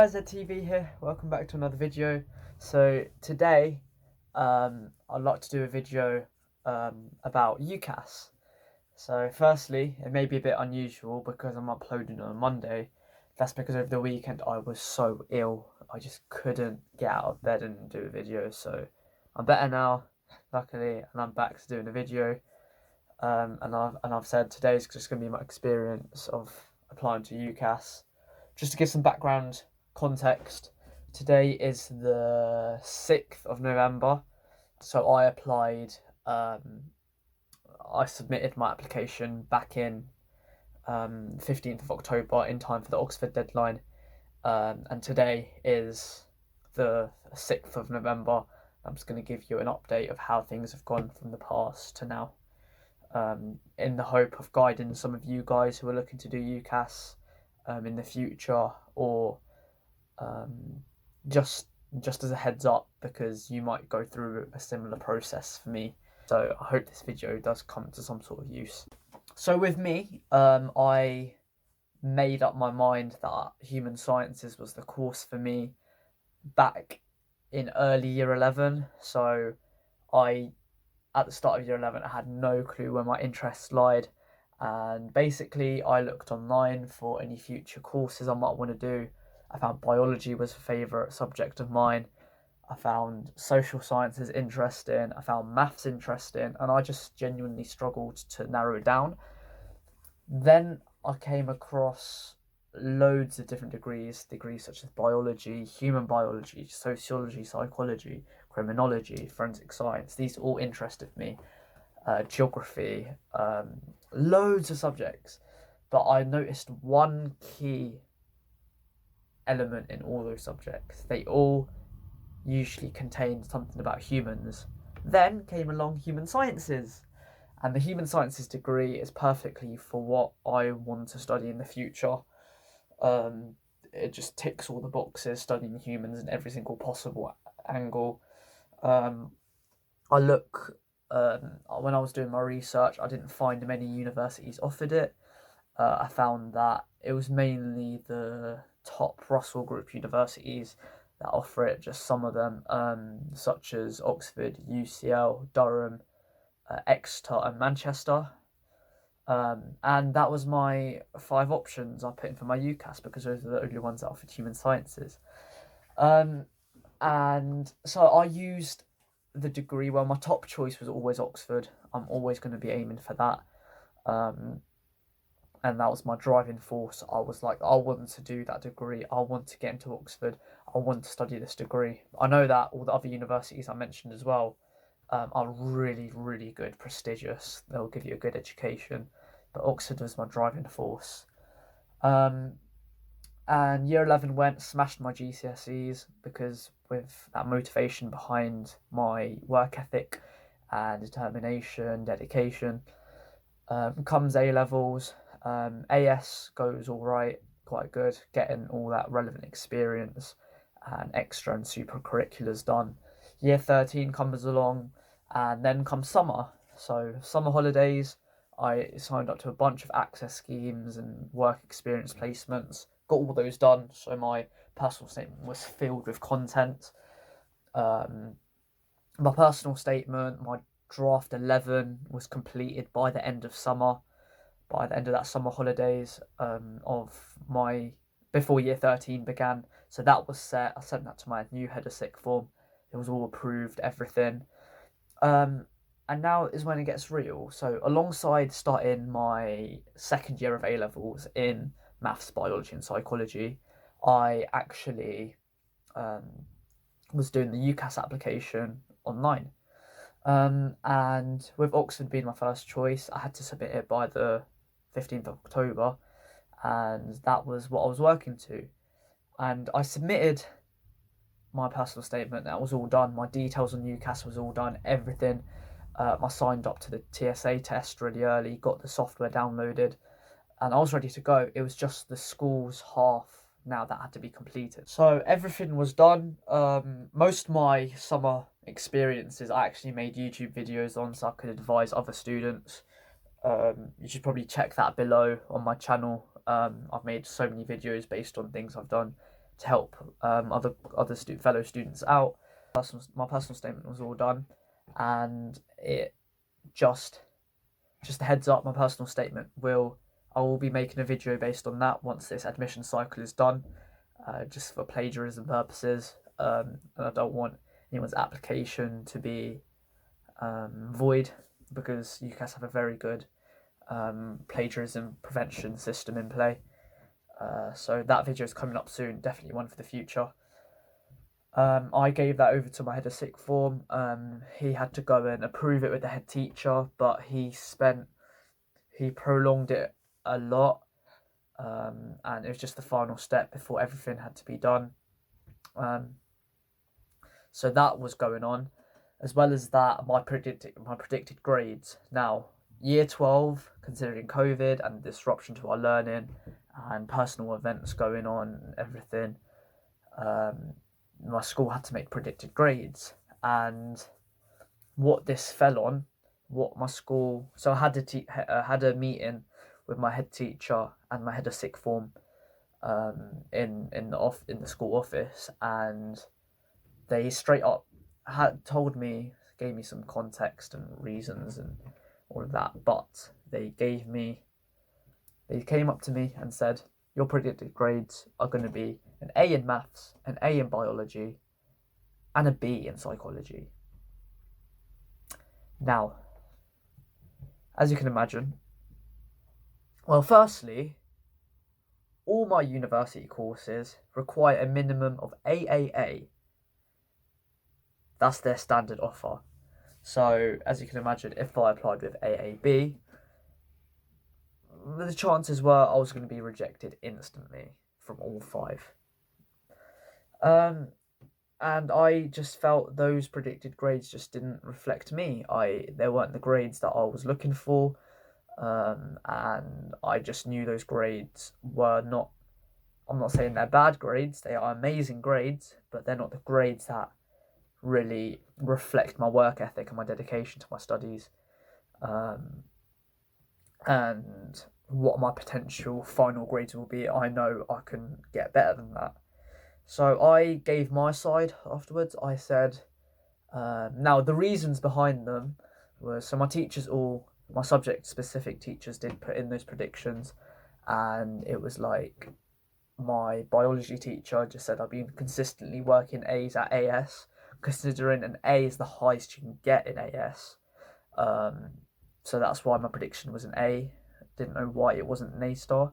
Guys, zedtv here. Welcome back to another video. So today, I'd like to do a video about UCAS. So firstly, it may be a bit unusual because I'm uploading on a Monday. That's because over the weekend I was so ill. I just couldn't get out of bed and do a video. So I'm better now, luckily, and I'm back to doing a video. And I've said today's just going to be my experience of applying to UCAS. Just to give some background context, today is the 6th of November, so I applied, I submitted my application back in 15th of October in time for the Oxford deadline, and today is the 6th of November. I'm just going to give you an update of how things have gone from the past to now, in the hope of guiding some of you guys who are looking to do UCAS in the future, or just as a heads up, because you might go through a similar process for me. So I hope this video does come to some sort of use. So with me, I made up my mind that human sciences was the course for me back in early year 11. So at the start of year 11, I had no clue where my interests lied. And basically, I looked online for any future courses I might want to do. I found biology was a favourite subject of mine. I found social sciences interesting. I found maths interesting. And I just genuinely struggled to narrow it down. Then I came across loads of different degrees such as biology, human biology, sociology, psychology, criminology, forensic science. These all interested me. Geography, loads of subjects. But I noticed one key element in all those subjects. They all usually contained something about humans. Then came along human sciences. And the human sciences degree is perfectly for what I want to study in the future. It just ticks all the boxes, studying humans in every single possible angle. When I was doing my research, I didn't find many universities offered it. I found that it was mainly the top Russell Group universities that offer it, just some of them, such as Oxford, UCL, Durham, Exeter and Manchester. And that was my 5 options I put in for my UCAS, because those are the only ones that offered human sciences. And so I used the degree. Well, my top choice was always Oxford. I'm always going to be aiming for that. And that was my driving force. I was like, I want to do that degree. I want to get into Oxford. I want to study this degree. I know that all the other universities I mentioned as well are really, really good, prestigious. They'll give you a good education. But Oxford was my driving force. And year 11 went, smashed my GCSEs, because with that motivation behind my work ethic and determination, dedication, comes A-levels. AS goes all right, quite good, getting all that relevant experience and extra and super curriculars done. Year 13 comes along, and then comes summer. So summer holidays, I signed up to a bunch of access schemes and work experience placements, got all those done, so my personal statement was filled with content. My personal statement, my draft 11, was completed by the end of summer, by the end of that summer holidays, before year 13 began. So that was set. I sent that to my new head of sixth form. It was all approved, everything. And now is when it gets real. So alongside starting my second year of A-levels in maths, biology and psychology, I actually was doing the UCAS application online. And with Oxford being my first choice, I had to submit it by the 15th of October, and that was what I was working to. And I submitted my personal statement. That was all done. My details on UCAS was all done, everything. I signed up to the TSA test really early, got the software downloaded, and I was ready to go. It was just the school's half now that had to be completed. So everything was done. Most of my summer experiences I actually made YouTube videos on, so I could advise other students. You should probably check that below on my channel. I've made so many videos based on things I've done to help fellow students out. My personal statement was all done, and it just a heads up, my personal statement I will be making a video based on that once this admission cycle is done, just for plagiarism purposes, and I don't want anyone's application to be void, because UCAS have a very good plagiarism prevention system in play. So that video is coming up soon, definitely one for the future. I gave that over to my head of sixth form. He had to go and approve it with the head teacher, but he prolonged it a lot, and it was just the final step before everything had to be done. So that was going on, as well as that, my predicted grades. Now, year 12, considering COVID and disruption to our learning and personal events going on and everything, my school had to make predicted grades. And what this fell on, what my school... So I had a meeting with my head teacher and my head of sixth form in the school office, and they straight up gave me some context and reasons and all of that, but they came up to me and said, your predicted grades are going to be an A in maths, an A in biology, and a B in psychology. Now, as you can imagine, well, firstly, all my university courses require a minimum of AAA. That's their standard offer. So, as you can imagine, if I applied with AAB, the chances were I was going to be rejected instantly from all 5. And I just felt those predicted grades just didn't reflect me. They weren't the grades that I was looking for, and I just knew those grades were not... I'm not saying they're bad grades, they are amazing grades, but they're not the grades that really reflect my work ethic and my dedication to my studies, and what my potential final grades will be. I know I can get better than that. So I gave my side afterwards. I said, now the reasons behind them were, so my subject specific teachers did put in those predictions, and it was like, my biology teacher just said I've been consistently working A's at AS, considering an A is the highest you can get in AS. So that's why my prediction was an A. Didn't know why it wasn't an A star.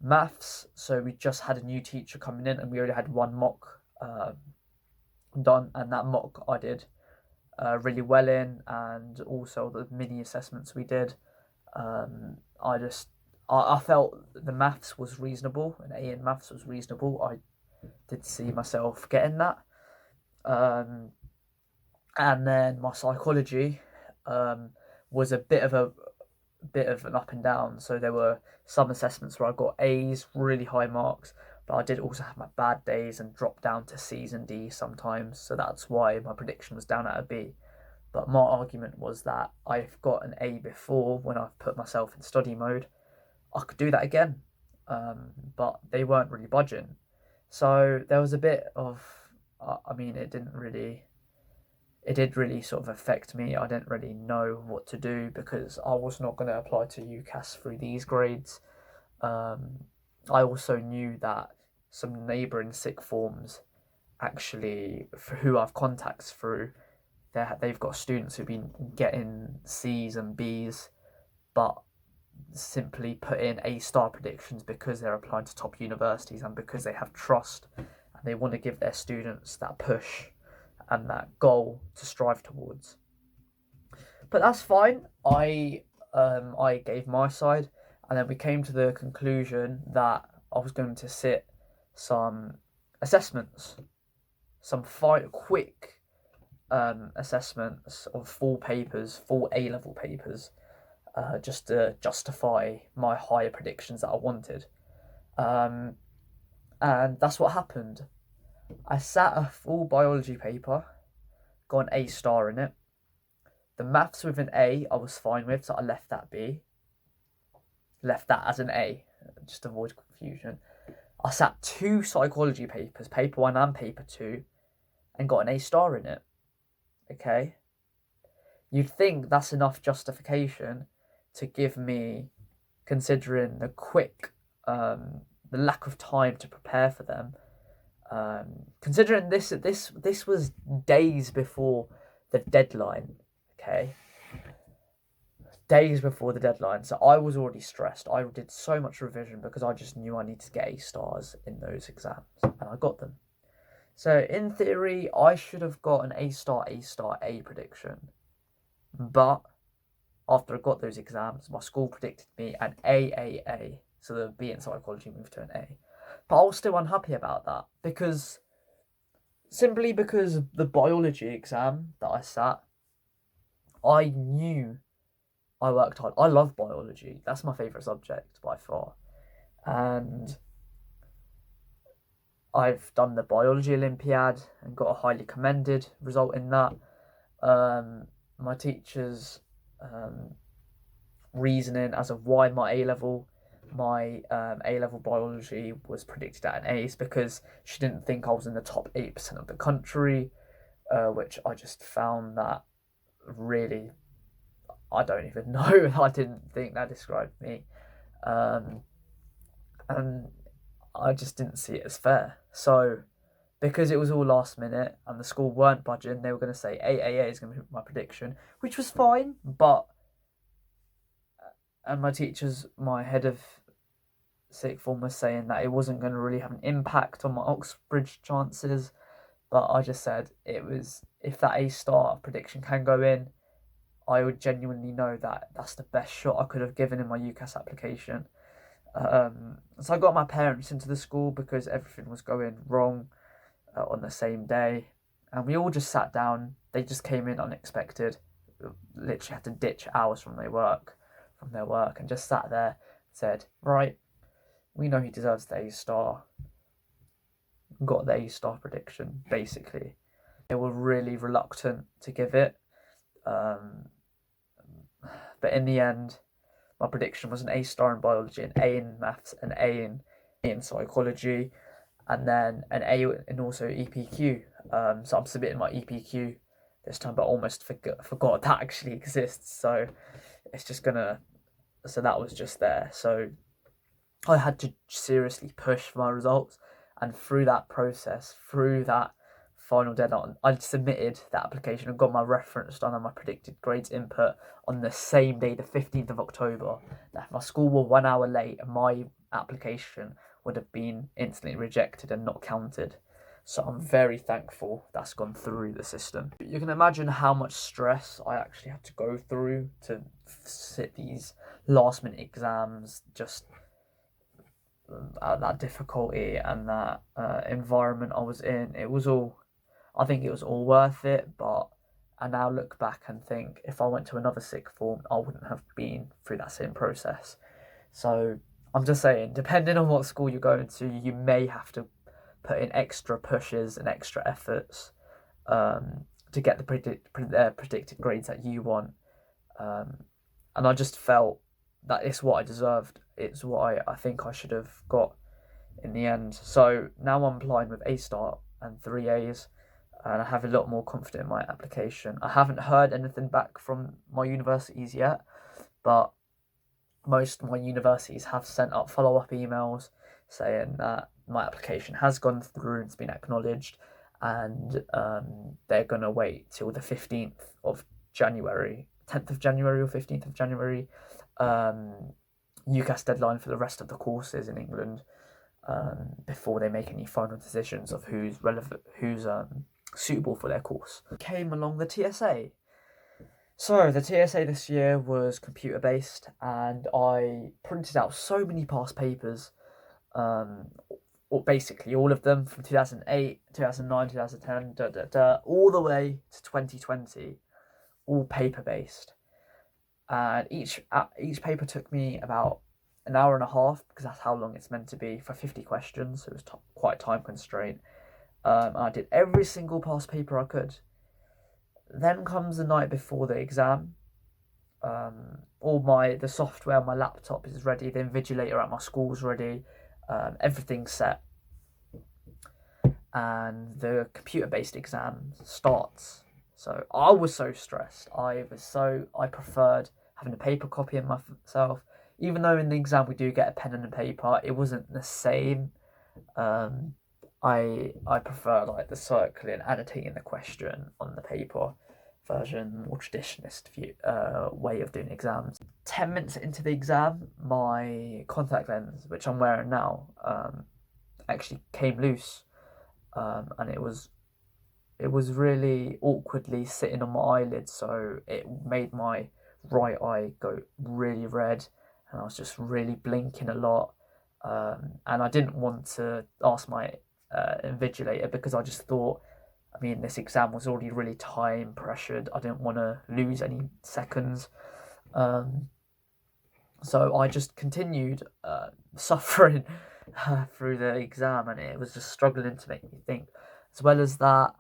Maths, so we just had a new teacher coming in, and we only had one mock done, and that mock I did really well in, and also the mini assessments we did. I felt the maths was reasonable, an A in maths was reasonable. I did see myself getting that. And then my psychology was a bit of an up and down. So there were some assessments where I got A's, really high marks, but I did also have my bad days and drop down to C's and D's sometimes. So that's why my prediction was down at a B. But my argument was that I've got an A before when I've put myself in study mode. I could do that again, but they weren't really budging. So there was a bit of, it did really sort of affect me. I didn't really know what to do, because I was not going to apply to UCAS through these grades. I also knew that some neighbouring sixth forms, actually, for who I've contacts through, they've got students who've been getting C's and B's, but simply put in A-star predictions because they're applying to top universities and because they have trust and they want to give their students that push and that goal to strive towards. But that's fine. I gave my side, and then we came to the conclusion that I was going to sit some assessments, some quick assessments of full A-level papers, just to justify my higher predictions that I wanted. And that's what happened. I sat a full biology paper, got an A-star in it. The maths with an A I was fine with, so I left that B. Left that as an A, just to avoid confusion. I sat 2 psychology papers, paper 1 and paper 2, and got an A star in it. Okay? You'd think that's enough justification to give me, considering the the lack of time to prepare for them. Considering this was days before the deadline. Okay, days before the deadline, so I was already stressed. I did so much revision because I just knew I needed to get A stars in those exams, and I got them. So in theory, I should have got an A star, A prediction, but after I got those exams, my school predicted me an AAA, so the B in psychology moved to an A. But I was still unhappy about that because the biology exam that I sat, I knew I worked hard. I love biology. That's my favourite subject by far. And I've done the biology Olympiad and got a highly commended result in that. My teacher's reasoning as of why my A-level biology was predicted at an A is because she didn't think I was in the top 8% of the country, which I just found that really, I don't even know. I didn't think that described me. And I just didn't see it as fair. So, because it was all last minute and the school weren't budging, they were going to say AAA is going to be my prediction, which was fine, but... And my head of sixth form was saying that it wasn't going to really have an impact on my Oxbridge chances, but I just said if that A star prediction can go in, I would genuinely know that that's the best shot I could have given in my UCAS application. So I got my parents into the school because everything was going wrong on the same day, and we all just sat down. They just came in unexpected, literally had to ditch hours from their work, and just sat there, said, right, we know he deserves the A star. Got the A star prediction, basically. They were really reluctant to give it, but in the end, my prediction was an A star in biology, an A in maths, an A in psychology, and then an A in also EPQ. So I'm submitting my EPQ this time, but almost forgot that actually exists. So it's just gonna. So that was just there. So I had to seriously push for my results, and through that process, through that final deadline, I submitted that application and got my reference done and my predicted grades input on the same day, the 15th of October. If my school were 1 hour late, my application would have been instantly rejected and not counted. So I'm very thankful that's gone through the system. You can imagine how much stress I actually had to go through to sit these last minute exams, just that difficulty and that environment I was in. I think it was all worth it, but I now look back and think if I went to another sixth form, I wouldn't have been through that same process. So I'm just saying, depending on what school you're going to, you may have to put in extra pushes and extra efforts to get the predicted grades that you want. And I just felt that it's what I deserved. It's what I think I should have got in the end. So now I'm applying with A star and 3 A's, and I have a lot more confidence in my application. I haven't heard anything back from my universities yet, but most of my universities have sent up follow-up emails saying that my application has gone through and it's been acknowledged, and they're going to wait till the 15th of January, 10th of January or 15th of January, UCAS deadline for the rest of the courses in England, before they make any final decisions of who's suitable for their course. Came along the TSA. So the TSA this year was computer based, and I printed out so many past papers, or basically all of them from 2008, 2009, 2010, all the way to 2020, all paper based. And each paper took me about an hour and a half, because that's how long it's meant to be for 50 questions. So it was quite time constraint. I did every single past paper I could. Then comes the night before the exam. The software on my laptop is ready. The invigilator at my school's ready. everything's set, and the computer-based exam starts. So I was so stressed. I preferred having a paper copy of myself, even though in the exam we do get a pen and a paper. It wasn't the same. I prefer like the circling, annotating the question on the paper version, more traditionalist way of doing exams. 10 minutes into the exam, my contact lens, which I'm wearing now, actually came loose, and it was really awkwardly sitting on my eyelid, so it made my right eye go really red, and I was just really blinking a lot. And I didn't want to ask my invigilator, because I just thought, I mean, this exam was already really time pressured. I didn't want to lose any seconds. So I just continued suffering through the exam, and it was just struggling to make me think. As well as that,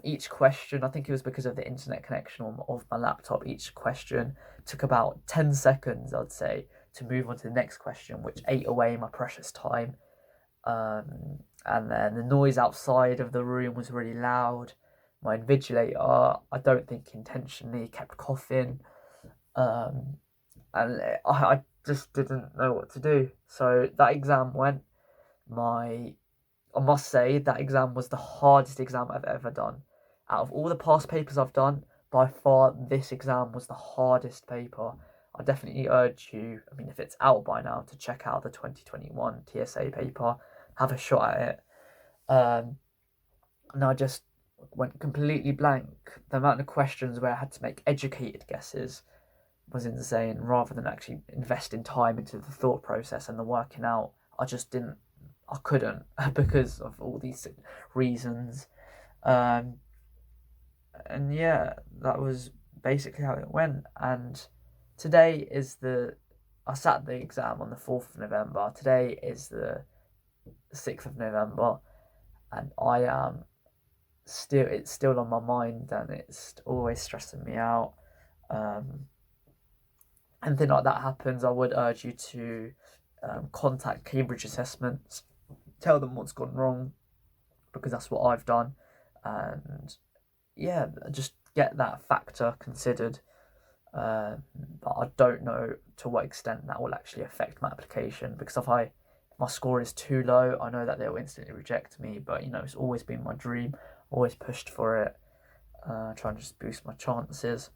each question, I think it was because of the internet connection of my laptop, each question took about 10 seconds, I'd say, to move on to the next question, which ate away my precious time. And then the noise outside of the room was really loud. My invigilator, I don't think intentionally, kept coughing. And I just didn't know what to do. So that exam went. I must say that exam was the hardest exam I've ever done. Out of all the past papers I've done, by far this exam was the hardest paper. I definitely urge you, I mean, if it's out by now, to check out the 2021 TSA paper, have a shot at it. And I just went completely blank. The amount of questions where I had to make educated guesses was insane, rather than actually investing time into the thought process and the working out. I couldn't because of all these reasons. And yeah, that was basically how it went. And today is I sat the exam on the 4th of November. Today is the 6th of November, and it's still on my mind, and it's always stressing me out. Anything like that happens, I would urge you to contact Cambridge Assessments, tell them what's gone wrong, because that's what I've done, and yeah, just get that factor considered. But I don't know to what extent that will actually affect my application, because if my score is too low, I know that they'll instantly reject me. But it's always been my dream, always pushed for it, trying to just boost my chances.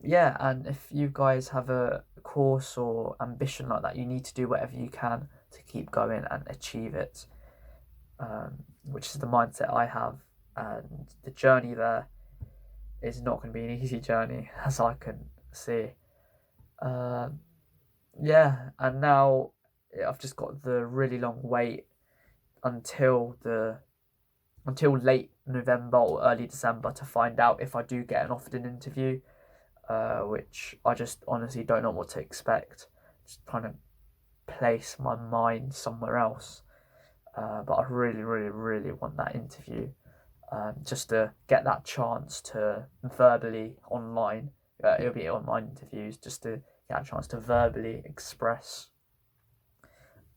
Yeah, and if you guys have a course or ambition like that, you need to do whatever you can to keep going and achieve it, which is the mindset I have. And the journey there is not going to be an easy journey, as I can see. Yeah, and now I've just got the really long wait until late November or early December to find out if I do get an offered an interview, which I just honestly don't know what to expect. Just trying to place my mind somewhere else, but I really, really, really want that interview, just to get that chance to verbally online. It'll be online interviews, just to get a chance to verbally express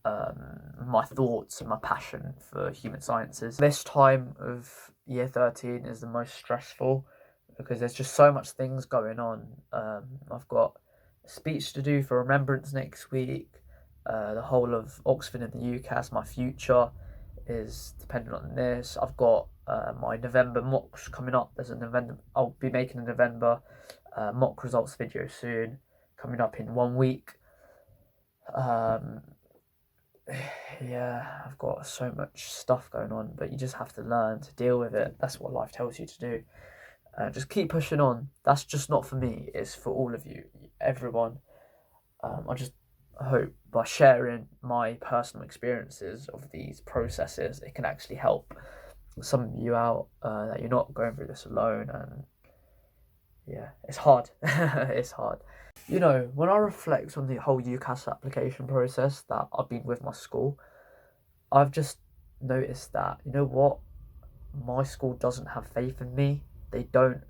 my thoughts and my passion for human sciences. This time of year 13 is the most stressful, because there's just so much things going on. I've got a speech to do for Remembrance next week. The whole of Oxford and the UCAS, my future is dependent on this. I've got my November mocks coming up. I'll be making a November mock results video soon, coming up in 1 week. Yeah, I've got so much stuff going on, but you just have to learn to deal with it. That's what life tells you to do. Just keep pushing on. That's just not for me, it's for all of you, everyone. I just hope by sharing my personal experiences of these processes, it can actually help some of you out, that you're not going through this alone. And yeah, it's hard. It's hard. When I reflect on the whole UCAS application process that I've been with my school, I've just noticed that, what? My school doesn't have faith in me. They don't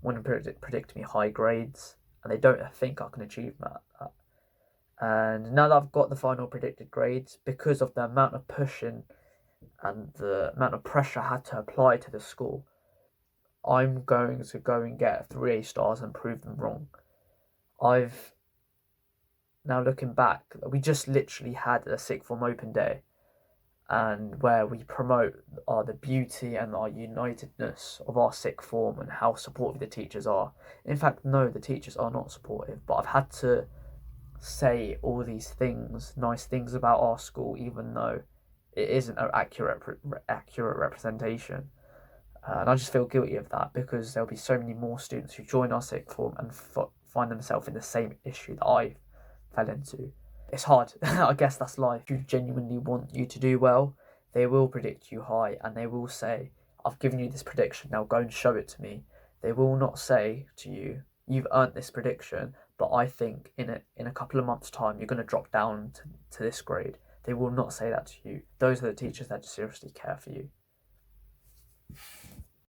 want to predict me high grades, and they don't think I can achieve that. And now that I've got the final predicted grades, because of the amount of pushing and the amount of pressure I had to apply to the school, I'm going to go and get 3 A stars and prove them wrong. I've now looking back, we just literally had a sixth form open day, and where we promote the beauty and our unitedness of our sixth form and how supportive the teachers are. In fact, no, the teachers are not supportive, but I've had to say all these things, nice things about our school, even though it isn't an accurate representation. And I just feel guilty of that, because there'll be so many more students who join our sixth form and find themselves in the same issue that I fell into. It's hard. I guess that's life. If you genuinely want you to do well, they will predict you high, and they will say, I've given you this prediction, now go and show it to me. They will not say to you, you've earned this prediction, but I think in a couple of months' time you're going to drop down to this grade. They will not say that to you. Those are the teachers that seriously care for you.